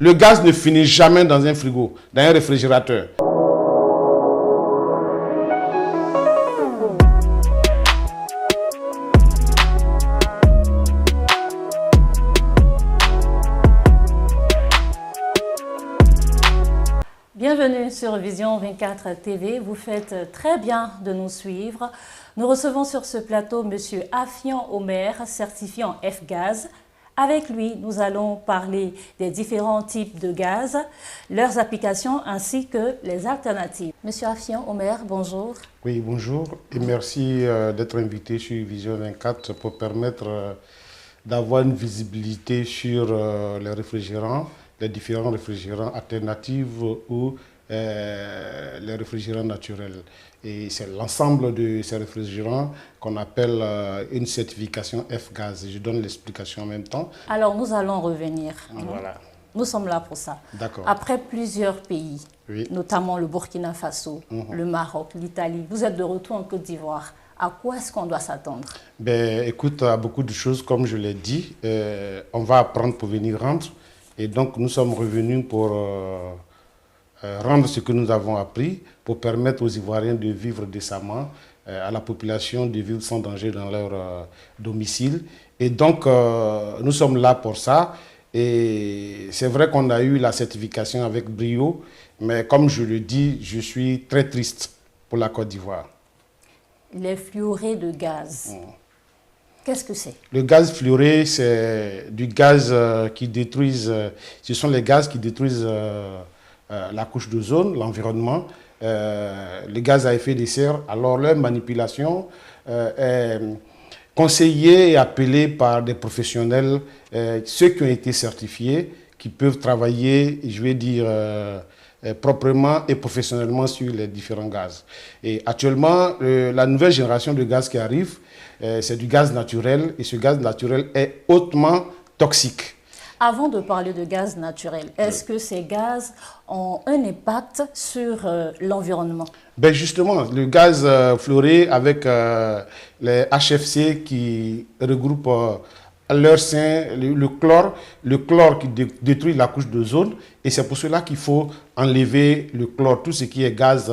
Le gaz ne finit jamais dans un frigo, dans un réfrigérateur. Bienvenue sur Vision 24 TV. Vous faites très bien de nous suivre. Nous recevons sur ce plateau M. Afian Omer, certifié en F-Gaz. Avec lui, nous allons parler des différents types de gaz, leurs applications ainsi que les alternatives. Monsieur Afian Omer, bonjour. Oui, bonjour et merci d'être invité sur Vision 24 pour permettre d'avoir une visibilité sur les réfrigérants, les différents réfrigérants alternatifs ou les réfrigérants naturels. Et c'est l'ensemble de ces réfrigérants qu'on appelle une certification F-Gaz. Je donne l'explication en même temps. Alors, nous allons revenir. Voilà. Nous sommes là pour ça. D'accord. Après plusieurs pays, oui, notamment le Burkina Faso, le Maroc, l'Italie, vous êtes de retour en Côte d'Ivoire. À quoi est-ce qu'on doit s'attendre? Ben, écoute, à beaucoup de choses, comme je l'ai dit, on va apprendre pour venir rendre. Et donc, nous sommes revenus pour rendre ce que nous avons appris, pour permettre aux Ivoiriens de vivre décemment, à la population de vivre sans danger dans leur domicile. Et donc, nous sommes là pour ça. Et c'est vrai qu'on a eu la certification avec brio, mais comme je le dis, je suis très triste pour la Côte d'Ivoire. Les fluorés de gaz. Qu'est-ce que c'est? Le gaz fluoré, c'est du gaz qui détruise, ce sont les gaz qui détruisent la couche d'ozone, l'environnement, les gaz à effet de serre. Alors leur manipulation est conseillée et appelée par des professionnels, ceux qui ont été certifiés, qui peuvent travailler, je vais dire, proprement et professionnellement sur les différents gaz. Et actuellement, la nouvelle génération de gaz qui arrive, c'est du gaz naturel, et ce gaz naturel est hautement toxique. Avant de parler de gaz naturel, est-ce que ces gaz ont un impact sur l'environnement? Ben justement, le gaz fluoré avec les HFC qui regroupent à leur sein le chlore qui détruit la couche d'ozone, et c'est pour cela qu'il faut enlever le chlore. Tout ce qui est gaz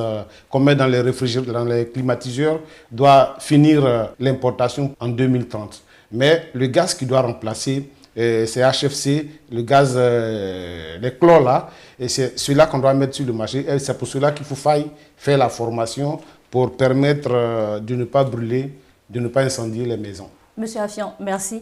qu'on met dans les réfrigérateurs, dans les climatiseurs, doit finir l'importation en 2030. Mais le gaz qui doit remplacer c'est HFC, le gaz, les chlores là, et c'est celui-là qu'on doit mettre sur le marché. Et c'est pour cela qu'il faut faire la formation pour permettre de ne pas brûler, de ne pas incendier les maisons. Monsieur Afian, merci.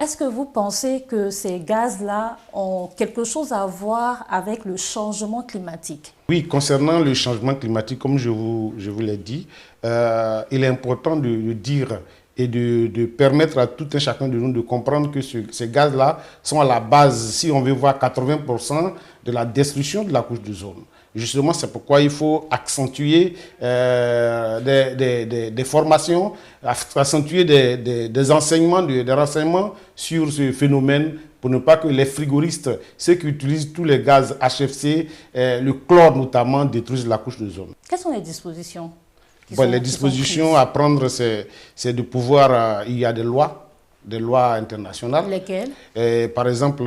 Est-ce que vous pensez que ces gaz-là ont quelque chose à voir avec le changement climatique? Oui, concernant le changement climatique, comme je vous l'ai dit, il est important de dire et de permettre à tout un chacun de nous de comprendre que ces gaz-là sont à la base, si on veut voir 80% de la destruction de la couche d'ozone. Justement, c'est pourquoi il faut accentuer des formations, accentuer des enseignements, des renseignements sur ce phénomène pour ne pas que les frigoristes, ceux qui utilisent tous les gaz HFC, le chlore notamment, détruisent la couche d'ozone. Quelles sont les dispositions? Les dispositions à prendre, c'est de pouvoir, il y a des lois internationales. Lesquelles? Par exemple,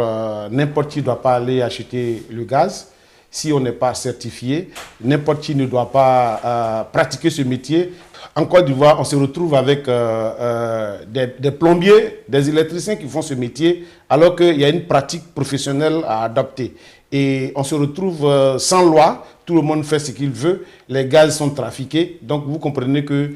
n'importe qui ne doit pas aller acheter le gaz si on n'est pas certifié. N'importe qui ne doit pas pratiquer ce métier. En Côte d'Ivoire, on se retrouve avec des plombiers, des électriciens qui font ce métier, alors qu'il y a une pratique professionnelle à adopter. Et on se retrouve sans loi, tout le monde fait ce qu'il veut, les gaz sont trafiqués. Donc vous comprenez que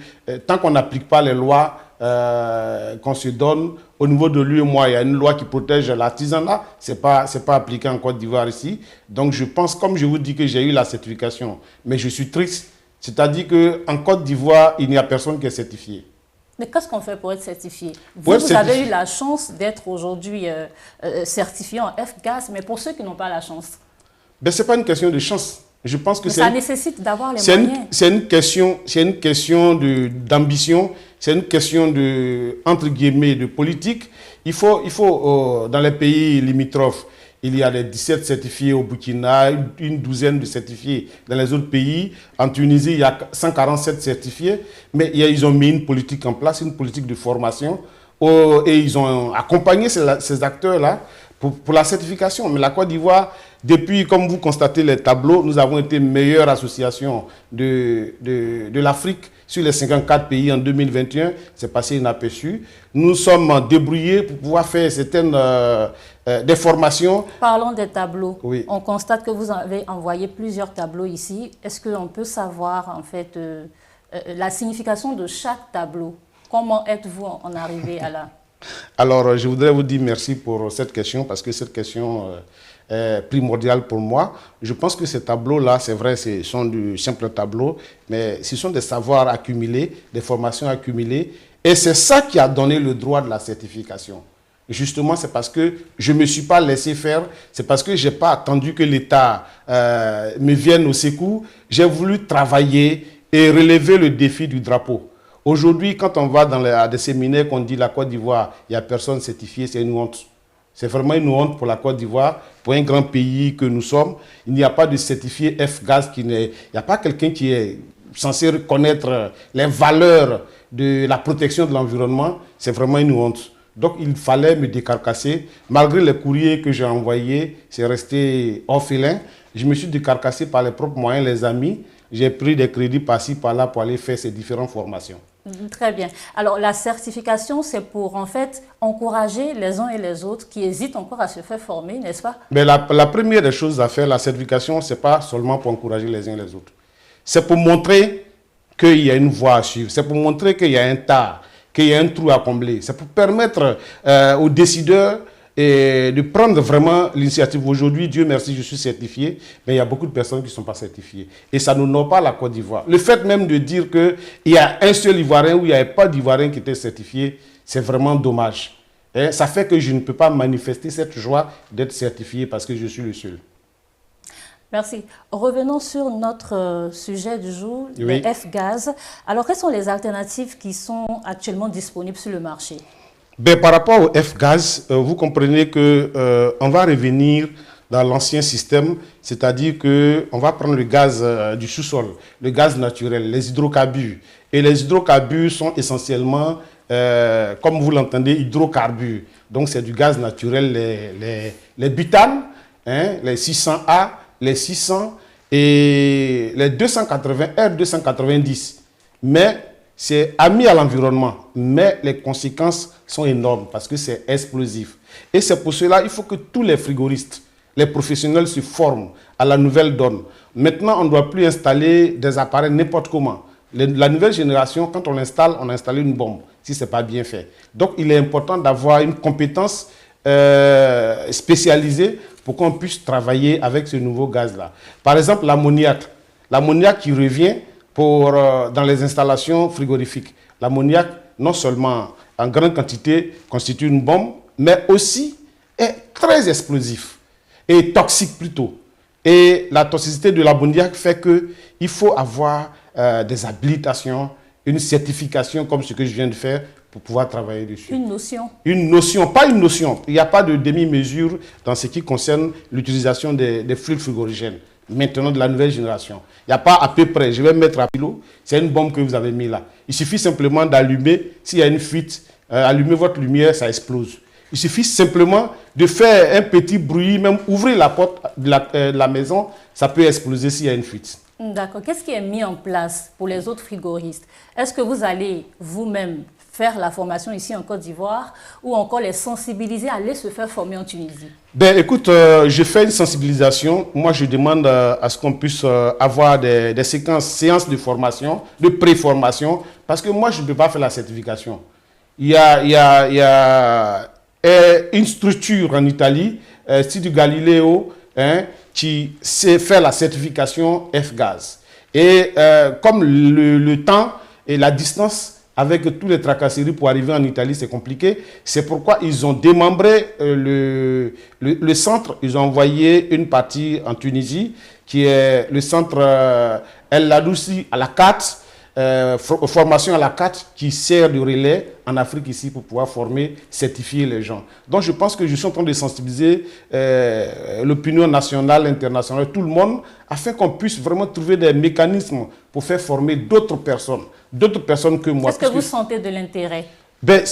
tant qu'on n'applique pas les lois qu'on se donne, au niveau de l'UEMOA, il y a une loi qui protège l'artisanat, c'est pas appliqué en Côte d'Ivoire ici. Donc je pense, comme je vous dis que j'ai eu la certification, mais je suis triste, c'est-à-dire qu'en Côte d'Ivoire, il n'y a personne qui est certifié. Mais qu'est-ce qu'on fait pour être certifié? Vous avez eu la chance d'être aujourd'hui certifié en F-Gaz, mais pour ceux qui n'ont pas la chance? Ben, ce n'est pas une question de chance. Je pense que ça nécessite d'avoir les moyens. C'est une question d'ambition, c'est une question entre guillemets, de politique. Il faut dans les pays limitrophes, il y a les 17 certifiés au Burkina, une douzaine de certifiés dans les autres pays. En Tunisie, il y a 147 certifiés, mais ils ont mis une politique en place, une politique de formation. Et ils ont accompagné ces acteurs-là pour la certification. Mais la Côte d'Ivoire, depuis, comme vous constatez les tableaux, nous avons été meilleure association de l'Afrique sur les 54 pays en 2021. C'est passé inaperçu. Nous sommes débrouillés pour pouvoir faire certaines des formations. Parlons des tableaux. Oui. On constate que vous avez envoyé plusieurs tableaux ici. Est-ce qu'on peut savoir en fait la signification de chaque tableau? Comment êtes-vous en arrivé à là? Alors, je voudrais vous dire merci pour cette question parce que cette question est primordiale pour moi. Je pense que ces tableaux-là, c'est vrai, ce sont du simple tableau, mais ce sont des savoirs accumulés, des formations accumulées. Et c'est ça qui a donné le droit de la certification. Justement, c'est parce que je ne me suis pas laissé faire, c'est parce que je n'ai pas attendu que l'État me vienne au secours. J'ai voulu travailler et relever le défi du drapeau. Aujourd'hui, quand on va à des séminaires qu'on dit la Côte d'Ivoire, il n'y a personne certifié, c'est une honte. C'est vraiment une honte pour la Côte d'Ivoire, pour un grand pays que nous sommes. Il n'y a pas de certifié F-Gaz, il n'y a pas quelqu'un qui est censé reconnaître les valeurs de la protection de l'environnement. C'est vraiment une honte. Donc, il fallait me décarcasser. Malgré les courriers que j'ai envoyés, c'est resté orphelin. Je me suis décarcassé par les propres moyens, les amis. J'ai pris des crédits par-ci, par-là pour aller faire ces différentes formations. Très bien. Alors, la certification, c'est pour, en fait, encourager les uns et les autres qui hésitent encore à se faire former, n'est-ce pas? Mais la première des choses à faire, la certification, ce n'est pas seulement pour encourager les uns et les autres. C'est pour montrer qu'il y a une voie à suivre. C'est pour montrer qu'il y a un tas, qu'il y a un trou à combler. C'est pour permettre aux décideurs de prendre vraiment l'initiative. Aujourd'hui, Dieu merci, je suis certifié, mais il y a beaucoup de personnes qui ne sont pas certifiées. Et ça n'honore pas la Côte d'Ivoire. Le fait même de dire qu'il y a un seul Ivoirien ou il n'y avait pas d'Ivoirien qui était certifié, c'est vraiment dommage. Et ça fait que je ne peux pas manifester cette joie d'être certifié parce que je suis le seul. Merci. Revenons sur notre sujet du jour, oui. le F-Gaz. Alors, quelles sont les alternatives qui sont actuellement disponibles sur le marché? Ben, par rapport au F-Gaz, vous comprenez qu'on va revenir dans l'ancien système, c'est-à-dire qu'on va prendre le gaz du sous-sol, le gaz naturel, les hydrocarbures. Et les hydrocarbures sont essentiellement, comme vous l'entendez, hydrocarbures. Donc c'est du gaz naturel, les butanes, hein, les 600A, les 600 et les 280, R290. Mais c'est ami à l'environnement, mais les conséquences sont énormes parce que c'est explosif. Et c'est pour cela qu'il faut que tous les frigoristes, les professionnels se forment à la nouvelle donne. Maintenant, on ne doit plus installer des appareils n'importe comment. La nouvelle génération, quand on l'installe, on a installé une bombe, si ce n'est pas bien fait. Donc, il est important d'avoir une compétence spécialisée pour qu'on puisse travailler avec ce nouveau gaz-là. Par exemple, l'ammoniac. L'ammoniac qui revient dans les installations frigorifiques. L'ammoniac, non seulement en grande quantité, constitue une bombe, mais aussi est très explosif et toxique plutôt. Et la toxicité de l'ammoniac fait qu'il faut avoir des habilitations, une certification comme ce que je viens de faire pour pouvoir travailler dessus. Une notion. Une notion, pas une notion. Il n'y a pas de demi-mesure dans ce qui concerne l'utilisation des fluides frigorigènes. Maintenant de la nouvelle génération. Il n'y a pas à peu près, je vais mettre à kilo, c'est une bombe que vous avez mis là. Il suffit simplement d'allumer, s'il y a une fuite, allumer votre lumière, ça explose. Il suffit simplement de faire un petit bruit, même ouvrir la porte de la maison, ça peut exploser s'il y a une fuite. D'accord. Qu'est-ce qui est mis en place pour les autres frigoristes? Est-ce que vous allez vous-même faire la formation ici en Côte d'Ivoire ou encore les sensibiliser à aller se faire former en Tunisie? Ben, écoute, je fais une sensibilisation. Moi, je demande à ce qu'on puisse avoir des séances de formation, de pré-formation, parce que moi, je ne peux pas faire la certification. Il y a une structure en Italie, Studio Galileo, hein, qui sait faire la certification F-Gaz. Et comme le temps et la distance avec tous les tracasseries pour arriver en Italie, c'est compliqué. C'est pourquoi ils ont démembré le centre. Ils ont envoyé une partie en Tunisie, qui est le centre El Ladoussi à la 4, formation à la 4, qui sert de relais en Afrique ici pour pouvoir former, certifier les gens. Donc je pense que je suis en train de sensibiliser l'opinion nationale, internationale, tout le monde, afin qu'on puisse vraiment trouver des mécanismes pour faire former d'autres personnes que moi. Est-ce que vous sentez de l'intérêt? Ben,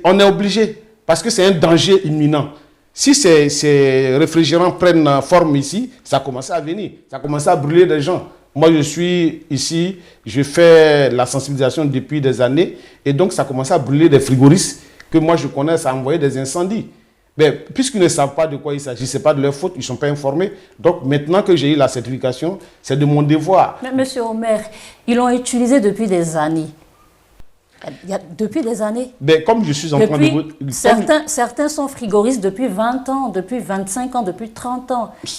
on est obligé, parce que c'est un danger imminent. Si ces réfrigérants prennent forme ici, ça commence à venir, ça commence à brûler des gens. Moi, je suis ici, je fais la sensibilisation depuis des années, et donc ça commence à brûler des frigoristes que moi je connais, ça a envoyé des incendies. Mais puisqu'ils ne savent pas de quoi il s'agit, ce n'est pas de leur faute, ils ne sont pas informés. Donc maintenant que j'ai eu la certification, c'est de mon devoir. Mais Monsieur Omer, ils l'ont utilisé depuis des années. Depuis des années. Mais comme je suis en train de... Certains sont frigoristes depuis 20 ans, depuis 25 ans, depuis 30 ans. Et ils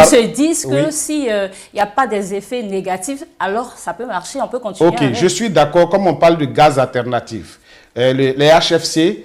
se disent que s'il n'y a pas des effets négatifs, alors ça peut marcher, on peut continuer. Ok, je suis d'accord. Comme on parle de gaz alternatif, les HFC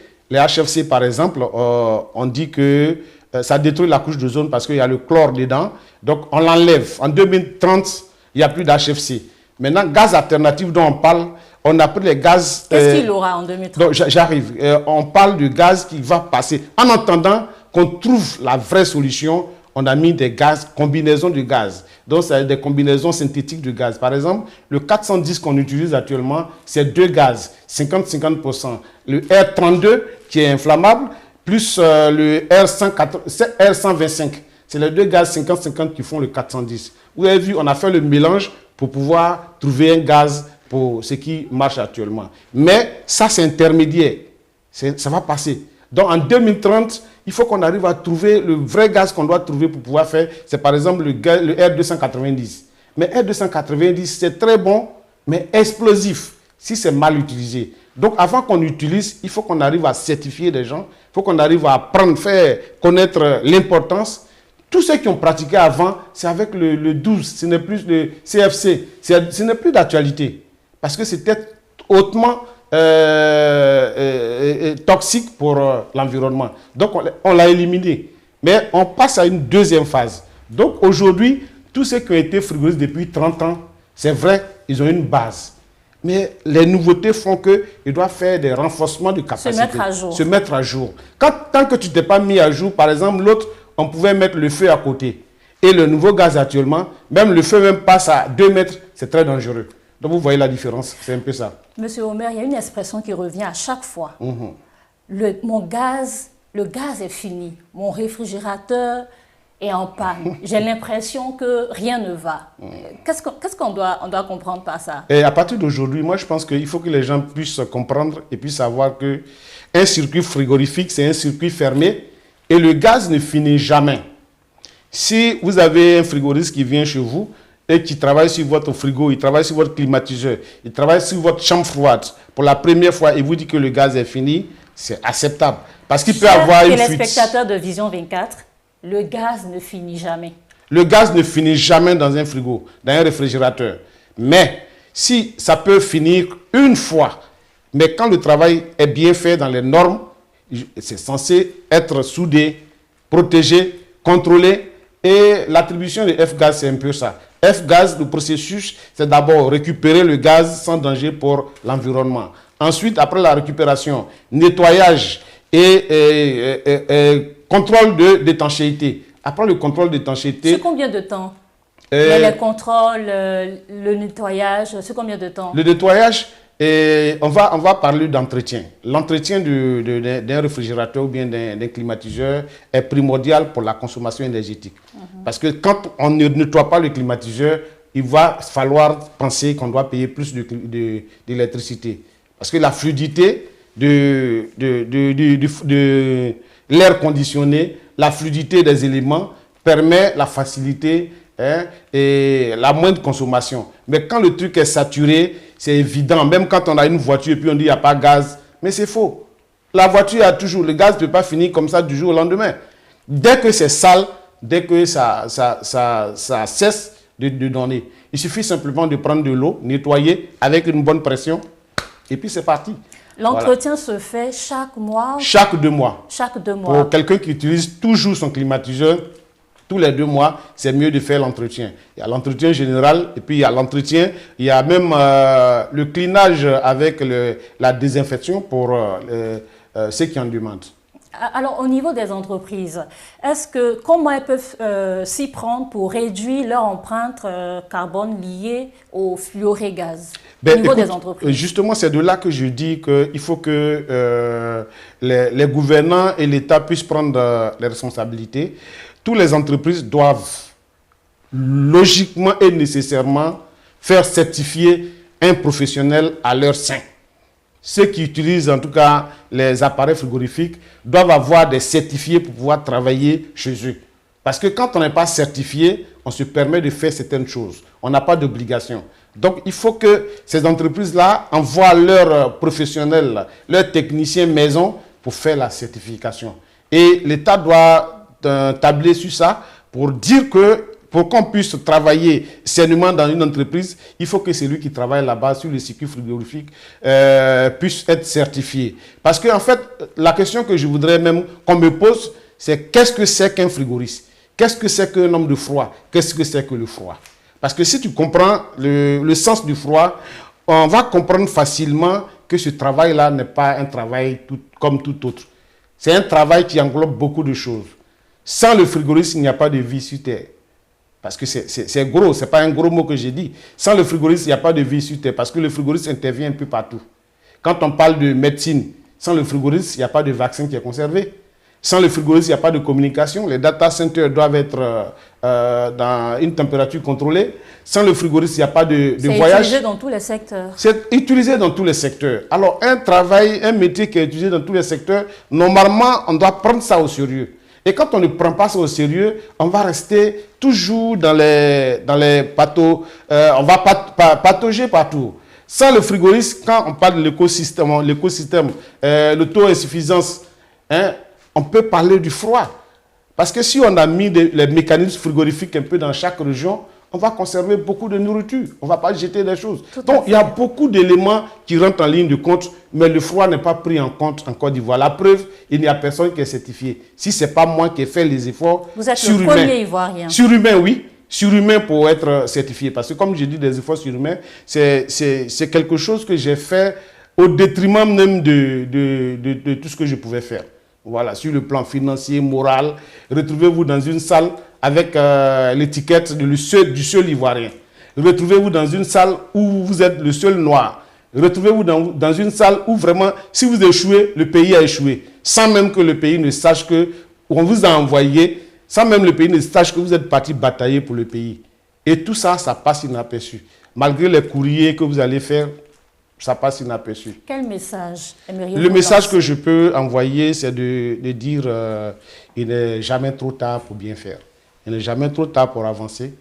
par exemple, on dit que ça détruit la couche d'ozone parce qu'il y a le chlore dedans. Donc on l'enlève. En 2030, il n'y a plus d'HFC. Maintenant, gaz alternatif dont on parle, on a pris les gaz... Qu'est-ce qu'il aura en 2030? J'arrive. On parle de gaz qui va passer. En attendant qu'on trouve la vraie solution, on a mis des gaz, combinaisons de gaz. Donc, c'est des combinaisons synthétiques de gaz. Par exemple, le 410 qu'on utilise actuellement, c'est deux gaz, 50-50%. Le R32, qui est inflammable, plus le R125. C'est les deux gaz 50-50 qui font le 410. Vous avez vu, on a fait le mélange pour pouvoir trouver un gaz pour ce qui marche actuellement. Mais ça, c'est intermédiaire. Ça va passer. Donc, en 2030, il faut qu'on arrive à trouver le vrai gaz qu'on doit trouver pour pouvoir faire. C'est par exemple le R290. Mais R290, c'est très bon, mais explosif, si c'est mal utilisé. Donc, avant qu'on utilise, il faut qu'on arrive à certifier des gens. Il faut qu'on arrive à apprendre, faire connaître l'importance. Tous ceux qui ont pratiqué avant, c'est avec le 12, ce n'est plus le CFC. Ce n'est plus d'actualité. Parce que c'était hautement toxique pour l'environnement. Donc, on l'a éliminé. Mais on passe à une deuxième phase. Donc, aujourd'hui, tous ceux qui ont été frigoristes depuis 30 ans, c'est vrai, ils ont une base. Mais les nouveautés font qu'ils doivent faire des renforcements de capacité. Se mettre à jour. Se mettre à jour. Tant que tu ne t'es pas mis à jour, par exemple, l'autre, on pouvait mettre le feu à côté. Et le nouveau gaz actuellement, même le feu même passe à 2 mètres, c'est très dangereux. Donc vous voyez la différence, c'est un peu ça. Monsieur Omer, il y a une expression qui revient à chaque fois. Le gaz est fini. Mon réfrigérateur est en panne. J'ai l'impression que rien ne va. Qu'est-ce qu'on doit comprendre par ça? Et à partir d'aujourd'hui, moi je pense qu'il faut que les gens puissent comprendre et puissent savoir qu'un circuit frigorifique, c'est un circuit fermé et le gaz ne finit jamais. Si vous avez un frigoriste qui vient chez vous, et qui travaille sur votre frigo, il travaille sur votre climatiseur, il travaille sur votre chambre froide, pour la première fois, il vous dit que le gaz est fini, c'est acceptable. Parce qu'il peut avoir une fuite. Téléspectateurs de Vision 24, le gaz ne finit jamais. Le gaz ne finit jamais dans un frigo, dans un réfrigérateur. Mais si ça peut finir une fois, mais quand le travail est bien fait dans les normes, c'est censé être soudé, protégé, contrôlé. Et l'attribution de F-Gaz, c'est un peu ça. F-Gaz, le processus, c'est d'abord récupérer le gaz sans danger pour l'environnement. Ensuite, après la récupération, nettoyage et contrôle d'étanchéité. Après le contrôle d'étanchéité... C'est combien de temps? Les contrôles, le nettoyage, c'est combien de temps? Le nettoyage, on va parler d'entretien. L'entretien d'un réfrigérateur ou bien d'un climatiseur est primordial pour la consommation énergétique. Parce que quand on ne nettoie pas le climatiseur, il va falloir penser qu'on doit payer plus d'électricité. Parce que la fluidité de l'air conditionné, la fluidité des éléments permet la facilité et la moindre consommation. Mais quand le truc est saturé, c'est évident. Même quand on a une voiture et puis on dit qu'il n'y a pas de gaz, mais c'est faux. La voiture a toujours, le gaz ne peut pas finir comme ça du jour au lendemain. Dès que c'est sale, dès que ça cesse de donner, il suffit simplement de prendre de l'eau, nettoyer avec une bonne pression et puis c'est parti. L'entretien se fait chaque mois? Chaque 2 mois. Chaque 2 mois. Pour quelqu'un qui utilise toujours son climatiseur, tous les 2 mois, c'est mieux de faire l'entretien. Il y a l'entretien général et puis il y a l'entretien. Il y a même le clinage avec la désinfection pour ceux qui en demandent. Alors, au niveau des entreprises, comment elles peuvent s'y prendre pour réduire leur empreinte carbone liée au fluorogaz au niveau des entreprises? Justement, c'est de là que je dis qu'il faut que les gouvernants et l'État puissent prendre les responsabilités. Toutes les entreprises doivent logiquement et nécessairement faire certifier un professionnel à leur sein. Ceux qui utilisent en tout cas les appareils frigorifiques doivent avoir des certifiés pour pouvoir travailler chez eux. Parce que quand on n'est pas certifié, on se permet de faire certaines choses. On n'a pas d'obligation. Donc il faut que ces entreprises-là envoient leurs professionnels, leurs techniciens maison pour faire la certification. Et l'État doit tabler sur ça pour dire que pour qu'on puisse travailler sainement dans une entreprise, il faut que celui qui travaille là-bas sur le circuit frigorifique puisse être certifié. Parce qu'en fait, la question que je voudrais même qu'on me pose, c'est qu'est-ce que c'est qu'un frigoriste? Qu'est-ce que c'est qu'un homme de froid? Qu'est-ce que c'est que le froid? Parce que si tu comprends le sens du froid, on va comprendre facilement que ce travail-là n'est pas un travail comme tout autre. C'est un travail qui englobe beaucoup de choses. Sans le frigoriste, il n'y a pas de vie sur Terre. Parce que c'est gros, ce n'est pas un gros mot que j'ai dit. Sans le frigoriste, il n'y a pas de vie sur Terre, parce que le frigoriste intervient un peu partout. Quand on parle de médecine, sans le frigoriste, il n'y a pas de vaccin qui est conservé. Sans le frigoriste, il n'y a pas de communication. Les data centers doivent être dans une température contrôlée. Sans le frigoriste, il n'y a pas de voyage. C'est utilisé dans tous les secteurs. C'est utilisé dans tous les secteurs. Alors, un métier qui est utilisé dans tous les secteurs, normalement, on doit prendre ça au sérieux. Et quand on ne prend pas ça au sérieux, on va rester toujours dans les bateaux, on va patauger partout. Sans le frigoriste, quand on parle de l'écosystème, l'auto-insuffisance, on peut parler du froid. Parce que si on a mis les mécanismes frigorifiques un peu dans chaque région, on va conserver beaucoup de nourriture. On ne va pas jeter des choses. Donc, il y a beaucoup d'éléments qui rentrent en ligne de compte, mais le froid n'est pas pris en compte en Côte d'Ivoire. La preuve, il n'y a personne qui est certifié. Si ce n'est pas moi qui ai fait les efforts Vous êtes le premier Ivoirien. Surhumain, oui. Surhumain pour être certifié. Parce que comme je dis, des efforts surhumains, c'est quelque chose que j'ai fait au détriment même de tout ce que je pouvais faire. Voilà, sur le plan financier, moral. Retrouvez-vous dans une salle avec l'étiquette du seul Ivoirien. Retrouvez-vous dans une salle où vous êtes le seul noir. Retrouvez-vous dans une salle où vraiment, si vous échouez, le pays a échoué. Sans même que le pays ne sache qu'on vous a envoyé, sans même le pays ne sache que vous êtes parti batailler pour le pays. Et tout ça, ça passe inaperçu. Malgré les courriers que vous allez faire, ça passe inaperçu. Quel message aimeriez-vous Le message que je peux envoyer, c'est de dire il n'est jamais trop tard pour bien faire. Il n'est jamais trop tard pour avancer.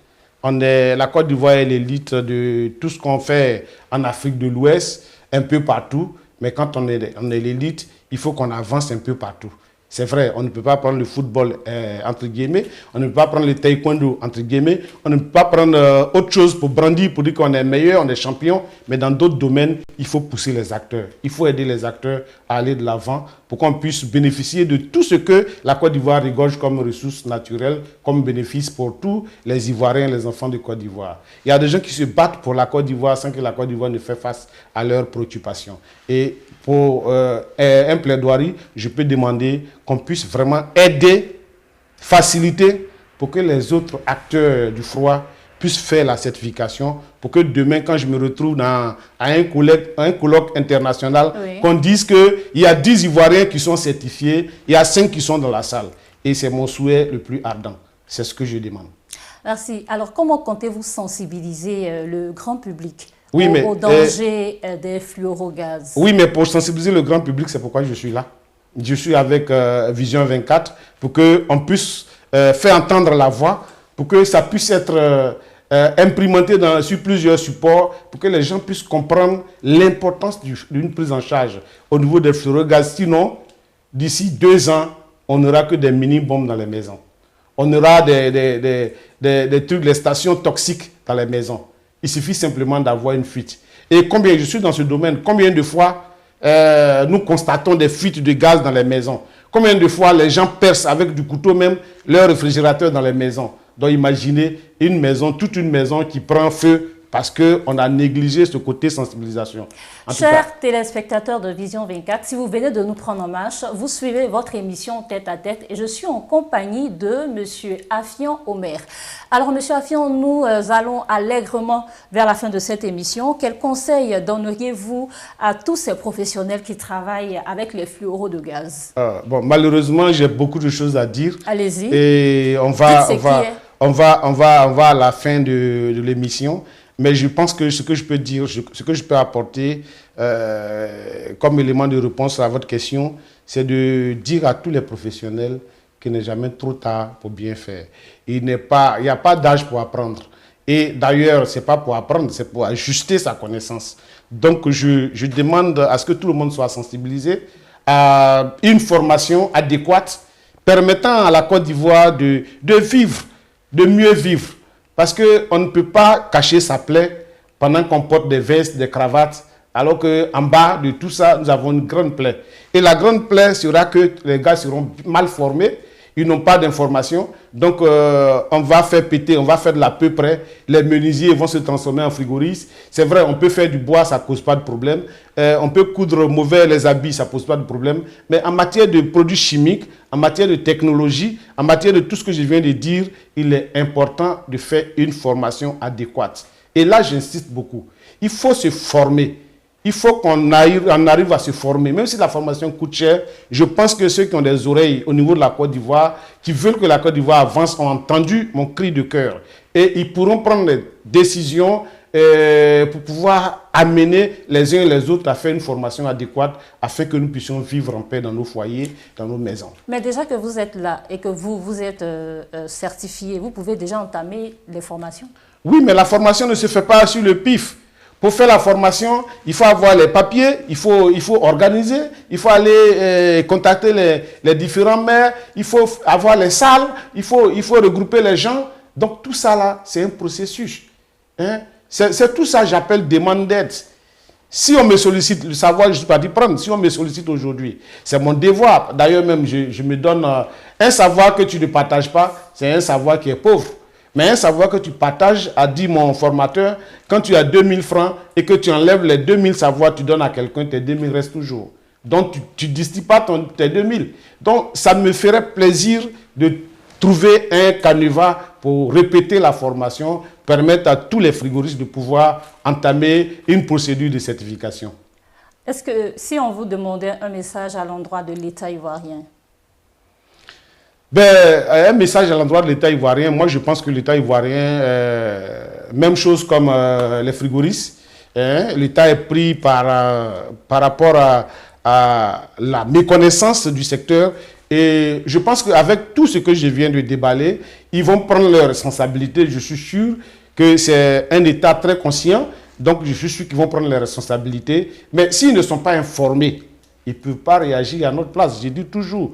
La Côte d'Ivoire est l'élite de tout ce qu'on fait en Afrique de l'Ouest, un peu partout. Mais quand on est l'élite, il faut qu'on avance un peu partout. C'est vrai, on ne peut pas prendre le football, entre guillemets, on ne peut pas prendre le taekwondo, entre guillemets, on ne peut pas prendre autre chose pour brandir, pour dire qu'on est meilleur, on est champion, mais dans d'autres domaines, il faut pousser les acteurs. Il faut aider les acteurs à aller de l'avant pour qu'on puisse bénéficier de tout ce que la Côte d'Ivoire regorge comme ressources naturelles, comme bénéfice pour tous les Ivoiriens, les enfants de Côte d'Ivoire. Il y a des gens qui se battent pour la Côte d'Ivoire sans que la Côte d'Ivoire ne fasse face à leurs préoccupations. Et pour un plaidoirie, je peux demander qu'on puisse vraiment aider, faciliter pour que les autres acteurs du froid puissent faire la certification, pour que demain, quand je me retrouve à un colloque international, oui, qu'on dise qu'il y a 10 Ivoiriens qui sont certifiés, il y a 5 qui sont dans la salle. Et c'est mon souhait le plus ardent. C'est ce que je demande. Merci. Alors, comment comptez-vous sensibiliser le grand public au danger des fluorogaz? Oui, mais pour sensibiliser le grand public, c'est pourquoi je suis là. Je suis avec Vision 24 pour qu'on puisse faire entendre la voix, pour que ça puisse être imprimanté sur plusieurs supports, pour que les gens puissent comprendre l'importance d'une prise en charge au niveau des fluorogaz. Sinon, d'ici 2 ans, on n'aura que des mini-bombes dans les maisons. On aura des trucs, les stations toxiques dans les maisons. Il suffit simplement d'avoir une fuite. Et combien je suis dans ce domaine, combien de fois nous constatons des fuites de gaz dans les maisons? Combien de fois les gens percent avec du couteau même leur réfrigérateur dans les maisons? Donc imaginez une maison, toute une maison qui prend feu parce qu'on a négligé ce côté sensibilisation. Chers téléspectateurs de Vision 24, si vous venez de nous prendre en marche, vous suivez votre émission Tête à Tête et je suis en compagnie de M. Affion Omer. Alors, M. Affion, nous allons allègrement vers la fin de cette émission. Quels conseils donneriez-vous à tous ces professionnels qui travaillent avec les fluoros de gaz? Bon, malheureusement, j'ai beaucoup de choses à dire. Allez-y. Et on va à la fin de l'émission. Mais je pense que ce que je peux dire, ce que je peux apporter comme élément de réponse à votre question, c'est de dire à tous les professionnels qu'il n'est jamais trop tard pour bien faire. Il n'y a pas d'âge pour apprendre. Et d'ailleurs, ce n'est pas pour apprendre, c'est pour ajuster sa connaissance. Donc, je demande à ce que tout le monde soit sensibilisé à une formation adéquate permettant à la Côte d'Ivoire de vivre, de mieux vivre. Parce qu'on ne peut pas cacher sa plaie pendant qu'on porte des vestes, des cravates, alors qu'en bas de tout ça, nous avons une grande plaie. Et la grande plaie sera que les gars seront mal formés, ils n'ont pas d'informations, donc on va faire péter, on va faire de la peu près, les menuisiers vont se transformer en frigoristes. C'est vrai, on peut faire du bois, ça ne cause pas de problème. On peut coudre mauvais les habits, ça ne pose pas de problème. Mais en matière de produits chimiques, en matière de technologie, en matière de tout ce que je viens de dire, il est important de faire une formation adéquate. Et là, j'insiste beaucoup. Il faut se former. Il faut qu'on arrive à se former. Même si la formation coûte cher, je pense que ceux qui ont des oreilles au niveau de la Côte d'Ivoire, qui veulent que la Côte d'Ivoire avance, ont entendu mon cri de cœur. Et ils pourront prendre des décisions pour pouvoir amener les uns et les autres à faire une formation adéquate afin que nous puissions vivre en paix dans nos foyers, dans nos maisons. Mais déjà que vous êtes là et que vous êtes certifié, vous pouvez déjà entamer les formations? Oui, mais la formation ne se fait pas sur le pif. Pour faire la formation, il faut avoir les papiers, il faut organiser, il faut aller contacter les différents maires, il faut avoir les salles, il faut regrouper les gens. Donc tout ça là, c'est un processus. Hein? C'est tout ça que j'appelle demande d'aide. Si on me sollicite, le savoir, je ne suis pas d'y prendre. Si on me sollicite aujourd'hui, c'est mon devoir. D'ailleurs même, je me donne un savoir que tu ne partages pas, c'est un savoir qui est pauvre. Mais un savoir que tu partages, a dit mon formateur, quand tu as 2000 francs et que tu enlèves les 2000 savoirs, tu donnes à quelqu'un, tes 2000 restent toujours. Donc, tu ne distilles pas tes 2000. Donc, ça me ferait plaisir de trouver un canevas pour répéter la formation, permettre à tous les frigoristes de pouvoir entamer une procédure de certification. Est-ce que si on vous demandait un message à l'endroit de l'État ivoirien? Un message à l'endroit de l'État ivoirien, moi je pense que l'État ivoirien, même chose comme les frigoristes, l'État est pris par rapport à la méconnaissance du secteur et je pense qu'avec tout ce que je viens de déballer, ils vont prendre leurs responsabilités. Je suis sûr que c'est un État très conscient, donc je suis sûr qu'ils vont prendre leurs responsabilités, mais s'ils ne sont pas informés, ils ne peuvent pas réagir à notre place. Je dis toujours,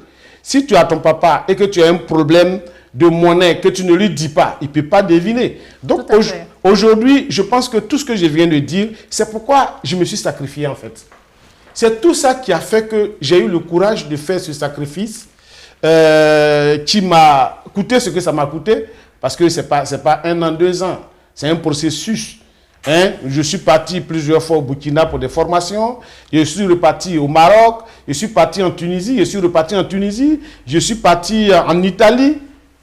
si tu as ton papa et que tu as un problème de monnaie que tu ne lui dis pas, il ne peut pas deviner. Donc aujourd'hui, je pense que tout ce que je viens de dire, c'est pourquoi je me suis sacrifié en fait. C'est tout ça qui a fait que j'ai eu le courage de faire ce sacrifice qui m'a coûté ce que ça m'a coûté, parce que ce n'est pas 1 an, 2 ans, c'est un processus. Je suis parti plusieurs fois au Burkina pour des formations, je suis reparti au Maroc, je suis parti en Tunisie, je suis reparti en Tunisie, je suis parti en Italie.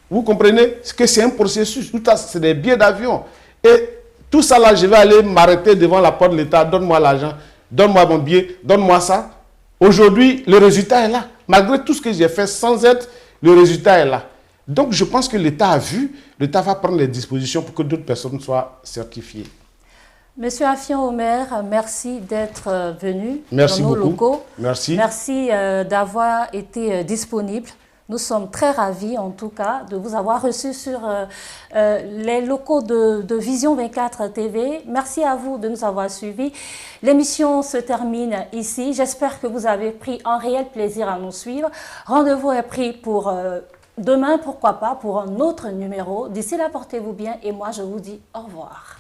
Vous comprenez que c'est un processus, tout ça c'est des billets d'avion. Et tout ça là, je vais aller m'arrêter devant la porte de l'État, donne-moi l'argent, donne-moi mon billet, donne-moi ça. Aujourd'hui, le résultat est là. Malgré tout ce que j'ai fait sans aide, le résultat est là. Donc je pense que l'État a vu, l'État va prendre les dispositions pour que d'autres personnes soient certifiées. Monsieur Affion Omer, merci d'être venu dans nos locaux. Merci. Merci d'avoir été disponible. Nous sommes très ravis, en tout cas, de vous avoir reçu sur les locaux de Vision 24 TV. Merci à vous de nous avoir suivis. L'émission se termine ici. J'espère que vous avez pris un réel plaisir à nous suivre. Rendez-vous est pris pour demain, pourquoi pas, pour un autre numéro. D'ici là, portez-vous bien et moi, je vous dis au revoir.